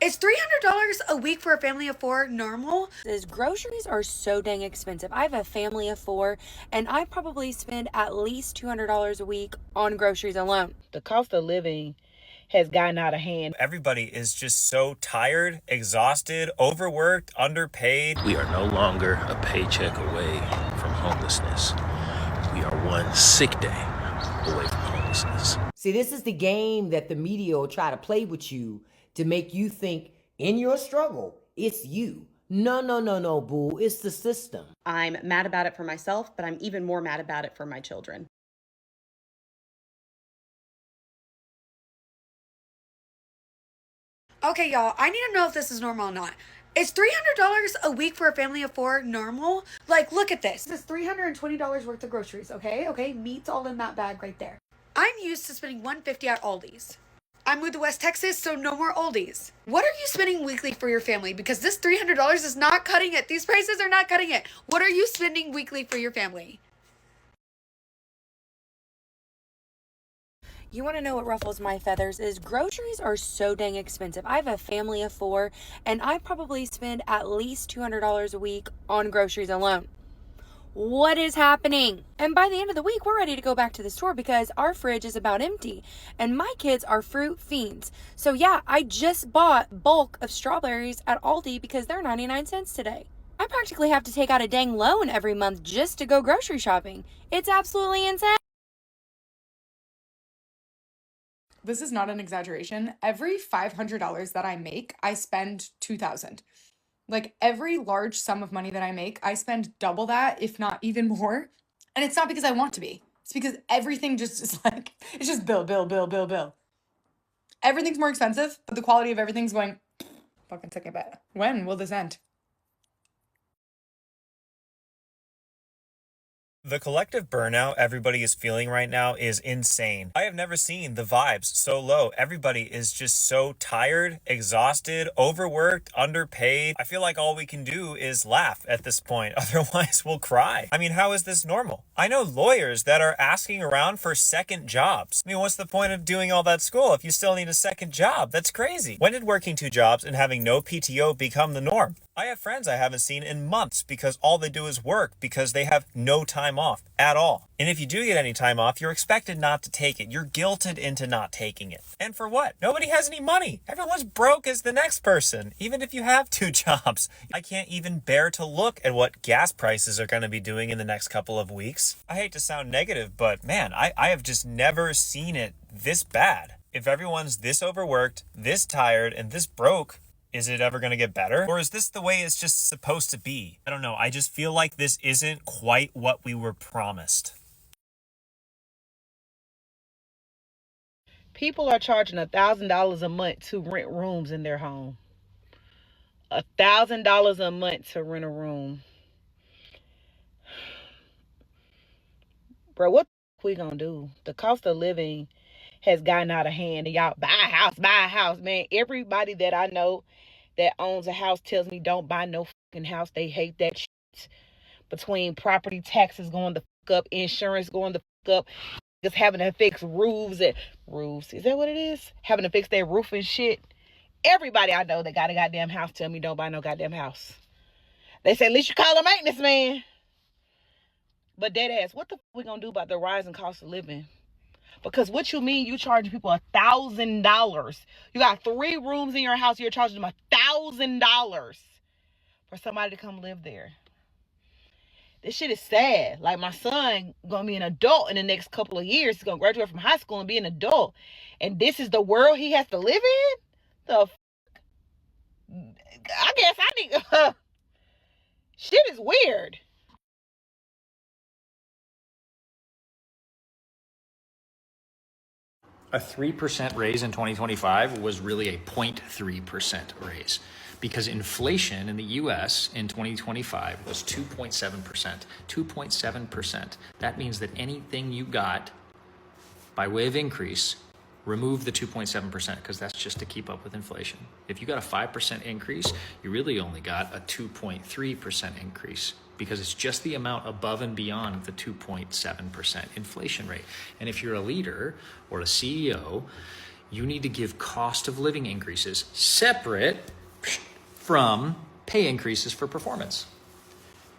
Is $300 a week for a family of four normal? Groceries are so dang expensive. I have a family of four, and I probably spend at least $200 a week on groceries alone. The cost of living has gotten out of hand. Everybody is just so tired, exhausted, overworked, underpaid. We are no longer a paycheck away from homelessness. We are one sick day away from homelessness. See, this is the game that the media will try to play with you to make you think in your struggle, it's you. No, boo. It's the system. I'm mad about it for myself, but I'm even more mad about it for my children. Okay, y'all, I need to know if this is normal or not. Is $300 a week for a family of four normal? Like, look at this. This is $320 worth of groceries, okay? Okay, meat's all in that bag right there. I'm used to spending $150 at Aldi's. I moved to West Texas, so no more Aldi's. What are you spending weekly for your family? Because this $300 is not cutting it. These prices are not cutting it. What are you spending weekly for your family? You want to know what ruffles my feathers is groceries are so dang expensive. I have a family of four, and I probably spend at least $200 a week on groceries alone. What is happening? And by the end of the week, we're ready to go back to the store because our fridge is about empty. And my kids are fruit fiends. So yeah, I just bought bulk of strawberries at Aldi because they're 99 cents today. I practically have to take out a dang loan every month just to go grocery shopping. It's absolutely insane. This is not an exaggeration. Every $500 that I make, I spend $2,000. Like every large sum of money that I make, I spend double that, if not even more. And it's not because I want to be. It's because everything just is like, it's just bill. Everything's more expensive, but the quality of everything's going, fucking take a bet. When will this end? The collective burnout everybody is feeling right now is insane. I have never seen the vibes so low. Everybody is just so tired, exhausted, overworked, underpaid. I feel like all we can do is laugh at this point. Otherwise, we'll cry. I mean, how is this normal? I know lawyers that are asking around for second jobs. I mean, what's the point of doing all that school if you still need a second job? That's crazy. When did working two jobs and having no PTO become the norm? I have friends I haven't seen in months because all they do is work because they have no time off at all. And if you do get any time off, you're expected not to take it. You're guilted into not taking it. And for what? Nobody has any money. Everyone's broke as the next person, even if you have two jobs. I can't even bear to look at what gas prices are going to be doing in the next couple of weeks. I hate to sound negative, but man, I have just never seen it this bad. If everyone's this overworked, this tired, and this broke, is it ever going to get better? Or is this the way it's just supposed to be? I don't know. I just feel like this isn't quite what we were promised. People are charging $1,000 a month to rent rooms in their home. $1,000 a month to rent a room. Bro, what we gonna do? The cost of living has gotten out of hand. And y'all, buy a house, man. Everybody that I know that owns a house tells me don't buy no fucking house. They hate that shit. Between property taxes going the fuck up, insurance going the fuck up, just having to fix roofs. Is that what it is? Having to fix their roof and shit. Everybody I know that got a goddamn house tell me don't buy no goddamn house. They say at least you call a maintenance man. But dead ass, what the fuck we gonna do about the rising cost of living? Because what you mean you charging people $1,000? You got 3 rooms in your house, you're charging them $1,000 for somebody to come live there. This shit is sad. Like, my son gonna be an adult in the next couple of years. He's gonna graduate from high school and be an adult. And this is the world he has to live in? The f***? I guess I need... shit is weird. A 3% raise in 2025 was really a 0.3% raise because inflation in the US in 2025 was 2.7%. 2.7%. That means that anything you got by way of increase, remove the 2.7% because that's just to keep up with inflation. If you got a 5% increase, you really only got a 2.3% increase because it's just the amount above and beyond the 2.7% inflation rate. And if you're a leader or a CEO, You need to give cost of living increases separate from pay increases for performance.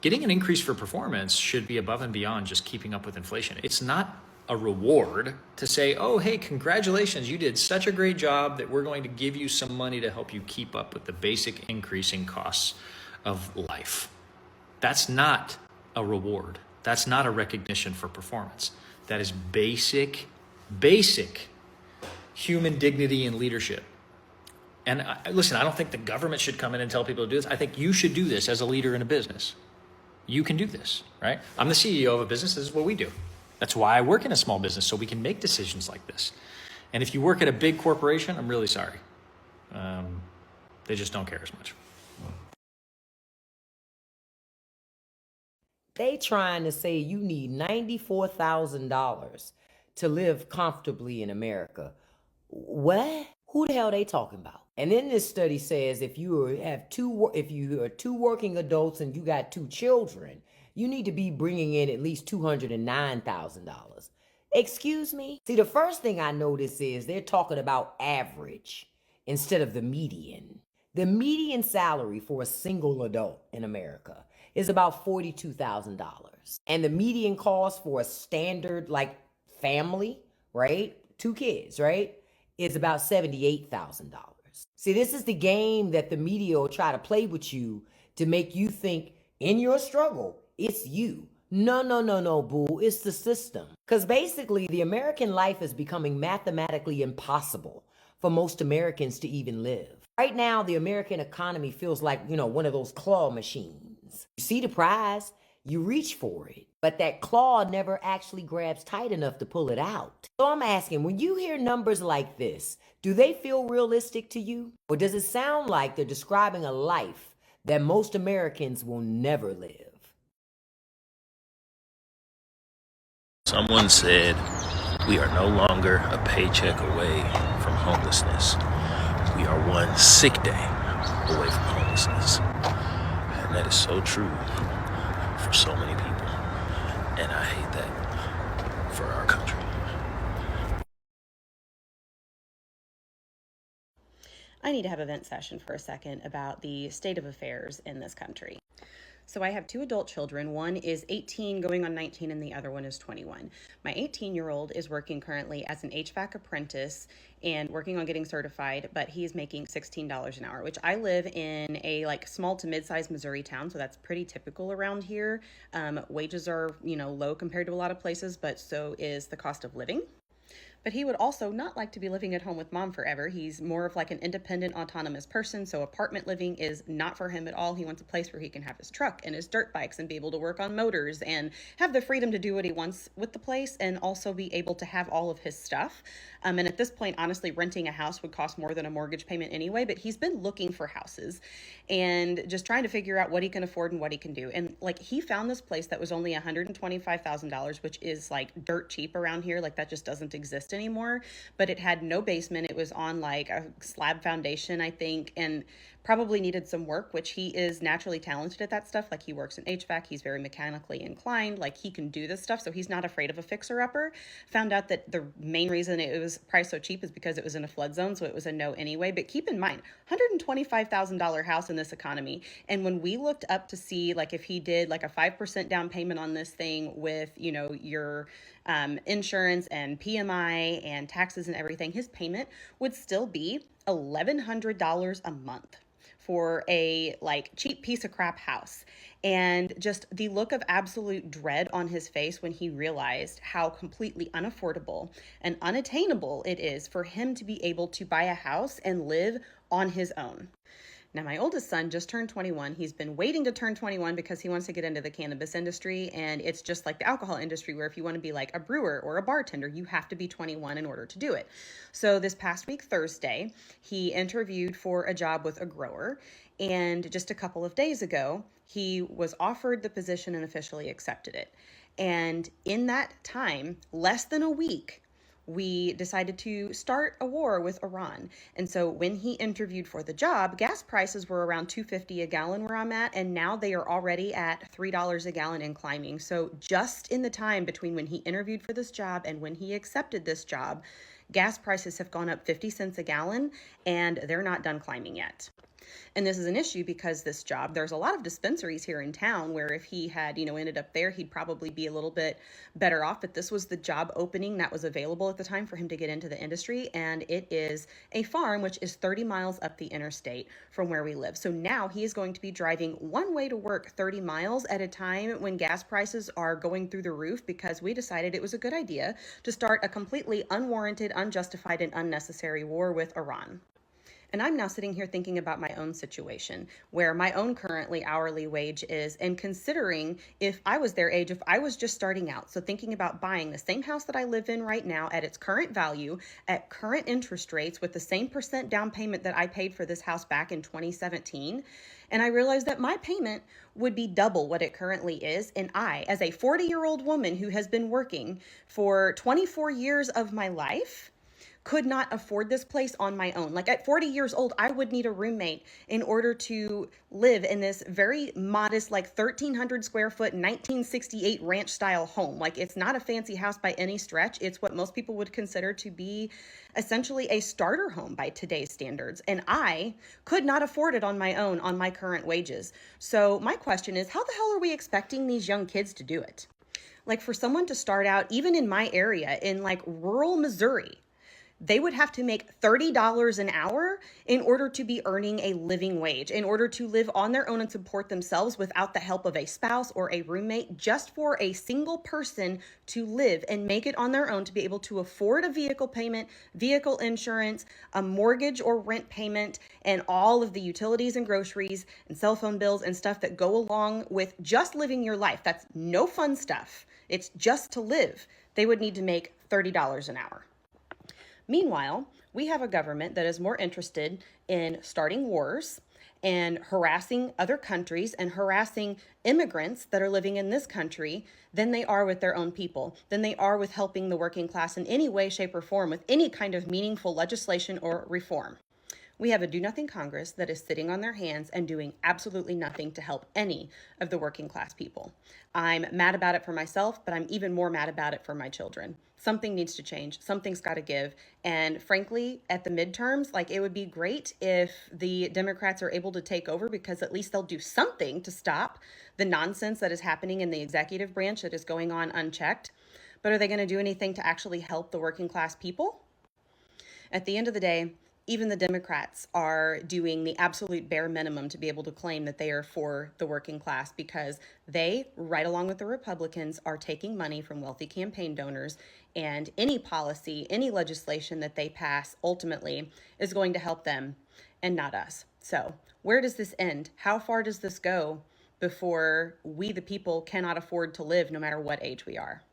Getting an increase for performance should be above and beyond just keeping up with inflation. It's not a reward to say, oh, hey, congratulations, you did such a great job that we're going to give you some money to help you keep up with the basic increasing costs of life. That's not a reward. That's not a recognition for performance. That is basic human dignity and leadership. And listen, I don't think the government should come in and tell people to do this. I think you should do this as a leader in a business. You can do this, right? I'm the CEO of a business. This is what we do. That's why I work in a small business, so we can make decisions like this. And if you work at a big corporation, I'm really sorry. They just don't care as much. They trying to say you need $94,000 to live comfortably in America. What? Who the hell they talking about? And then this study says if you are two working adults and you got 2 children, you need to be bringing in at least $209,000. Excuse me? See, the first thing I notice is they're talking about average instead of the median. The median salary for a single adult in America is about $42,000. And the median cost for a standard like family, right? 2 kids, right? Is about $78,000. See, this is the game that the media will try to play with you to make you think in your struggle, it's you. No, boo, it's the system. Because basically, the American life is becoming mathematically impossible for most Americans to even live. Right now, the American economy feels like, one of those claw machines. You see the prize, you reach for it, but that claw never actually grabs tight enough to pull it out. So I'm asking, when you hear numbers like this, do they feel realistic to you? Or does it sound like they're describing a life that most Americans will never live? Someone said we are no longer a paycheck away from homelessness. We are one sick day away from homelessness. And that is so true for so many people. And I hate that for our country. I need to have a vent session for a second about the state of affairs in this country. So I have 2 adult children. One is 18 going on 19 and the other one is 21. My 18-year-old is working currently as an HVAC apprentice and working on getting certified, but he's making $16 an hour, which I live in a small to mid-sized Missouri town, so that's pretty typical around here. Wages are, low compared to a lot of places, but so is the cost of living. But he would also not like to be living at home with mom forever. He's more of like an independent, autonomous person, so apartment living is not for him at all. He wants a place where he can have his truck and his dirt bikes and be able to work on motors and have the freedom to do what he wants with the place and also be able to have all of his stuff. And at this point, honestly, renting a house would cost more than a mortgage payment anyway, but he's been looking for houses and just trying to figure out what he can afford and what he can do. And he found this place that was only $125,000, which is dirt cheap around here. That just doesn't exist anymore, but it had no basement. It was on a slab foundation, I think, and probably needed some work, which he is naturally talented at that stuff. He works in HVAC. He's very mechanically inclined. He can do this stuff. So he's not afraid of a fixer-upper. Found out that the main reason it was priced so cheap is because it was in a flood zone. So it was a no anyway. But keep in mind, $125,000 house in this economy. And when we looked up to see if he did a 5% down payment on this thing with, your insurance and PMI and taxes and everything, his payment would still be $1,100 a month for a cheap piece of crap house. And just the look of absolute dread on his face when he realized how completely unaffordable and unattainable it is for him to be able to buy a house and live on his own. Now, my oldest son just turned 21. He's been waiting to turn 21 because he wants to get into the cannabis industry. And it's just like the alcohol industry, where if you want to be a brewer or a bartender, you have to be 21 in order to do it. So this past week, Thursday, he interviewed for a job with a grower. And just a couple of days ago, he was offered the position and officially accepted it. And in that time, less than a week, we decided to start a war with Iran. And so when he interviewed for the job, gas prices were around $2.50 a gallon where I'm at, and now they are already at $3 a gallon and climbing. So just in the time between when he interviewed for this job and when he accepted this job, Gas prices have gone up 50 cents a gallon, and they're not done climbing yet. And this is an issue because this job, there's a lot of dispensaries here in town where if he had, ended up there, he'd probably be a little bit better off. But this was the job opening that was available at the time for him to get into the industry. And it is a farm, which is 30 miles up the interstate from where we live. So now he is going to be driving one way to work 30 miles at a time when gas prices are going through the roof, because we decided it was a good idea to start a completely unwarranted, unjustified, and unnecessary war with Iran. And I'm now sitting here thinking about my own situation, where my own currently hourly wage is, and considering if I was their age, if I was just starting out. So thinking about buying the same house that I live in right now at its current value, at current interest rates, with the same % down payment that I paid for this house back in 2017. And I realized that my payment would be double what it currently is. And I, as a 40-year-old woman who has been working for 24 years of my life, could not afford this place on my own. Like at 40 years old, I would need a roommate in order to live in this very modest, like 1,300 square foot, 1968 ranch style home. Like it's not a fancy house by any stretch. It's what most people would consider to be essentially a starter home by today's standards. And I could not afford it on my own on my current wages. So my question is, how the hell are we expecting these young kids to do it? Like for someone to start out, even in my area, in like rural Missouri, they would have to make $30 an hour in order to be earning a living wage, in order to live on their own and support themselves without the help of a spouse or a roommate, just for a single person to live and make it on their own, to be able to afford a vehicle payment, vehicle insurance, a mortgage or rent payment, and all of the utilities and groceries and cell phone bills and stuff that go along with just living your life. That's no fun stuff. It's just to live. They would need to make $30 an hour. Meanwhile, we have a government that is more interested in starting wars and harassing other countries and harassing immigrants that are living in this country than they are with their own people, than they are with helping the working class in any way, shape, or form with any kind of meaningful legislation or reform. We have a do-nothing Congress that is sitting on their hands and doing absolutely nothing to help any of the working class people. I'm mad about it for myself, but I'm even more mad about it for my children. Something needs to change. Something's got to give. And frankly, at the midterms, like it would be great if the Democrats are able to take over, because at least they'll do something to stop the nonsense that is happening in the executive branch that is going on unchecked. But are they going to do anything to actually help the working class people? At the end of the day, even the Democrats are doing the absolute bare minimum to be able to claim that they are for the working class, because they, right along with the Republicans, are taking money from wealthy campaign donors, and any policy, any legislation that they pass ultimately is going to help them and not us. So where does this end? How far does this go before we, the people, cannot afford to live no matter what age we are?